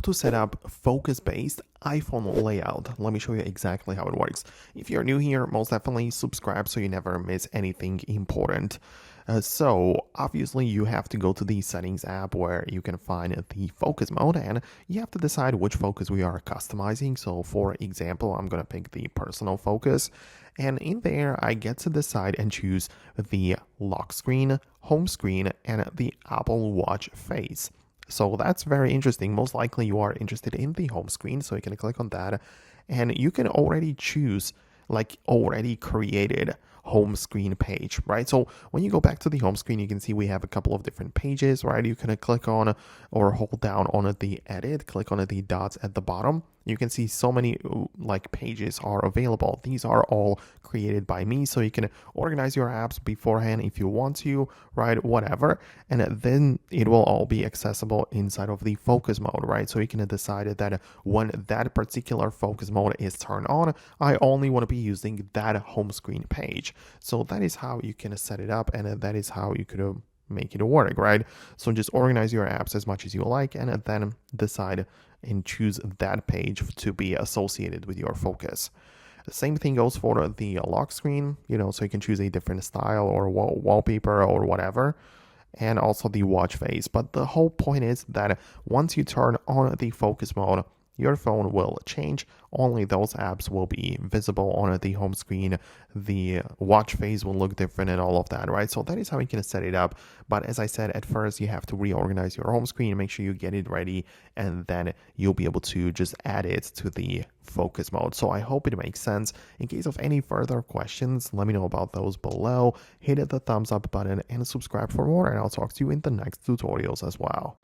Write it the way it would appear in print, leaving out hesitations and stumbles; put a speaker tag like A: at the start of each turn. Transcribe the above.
A: to set up focus-based iPhone layout. Let me show you exactly how it works. If you're new here, most definitely subscribe so you never miss anything important. So obviously you have to go to the settings app where you can find the focus mode, and you have to decide which focus we are customizing. So for example, I'm going to pick the personal focus, and in there I get to decide and choose the lock screen, home screen, and the Apple Watch face. So that's very interesting. Most likely you are interested in the home screen, so you can click on that, and you can already choose like already created home screen page, right? So when you go back to the home screen, you can see we have a couple of different pages, right? You can click on or hold down on the edit, click on the dots at the bottom. You can see so many like pages are available. These are all created by me, so you can organize your apps beforehand if you want to, right? Whatever. And then it will all be accessible inside of the focus mode, right? So you can decide that when that particular focus mode is turned on, I only want to be using that home screen page. So that is how you can set it up, and that is how you could make it work, right? So just organize your apps as much as you like, and then decide and choose that page to be associated with your focus. The same thing goes for the lock screen, so you can choose a different style or wallpaper or whatever, and also the watch face. But the whole point is that once you turn on the focus mode, your phone will change. Only those apps will be visible on the home screen. The watch face will look different and all of that, right? So that is how you can set it up. But as I said, at first you have to reorganize your home screen, make sure you get it ready, and then you'll be able to just add it to the focus mode. So I hope it makes sense. In case of any further questions, let me know about those below. Hit the thumbs up button and subscribe for more, and I'll talk to you in the next tutorials as well.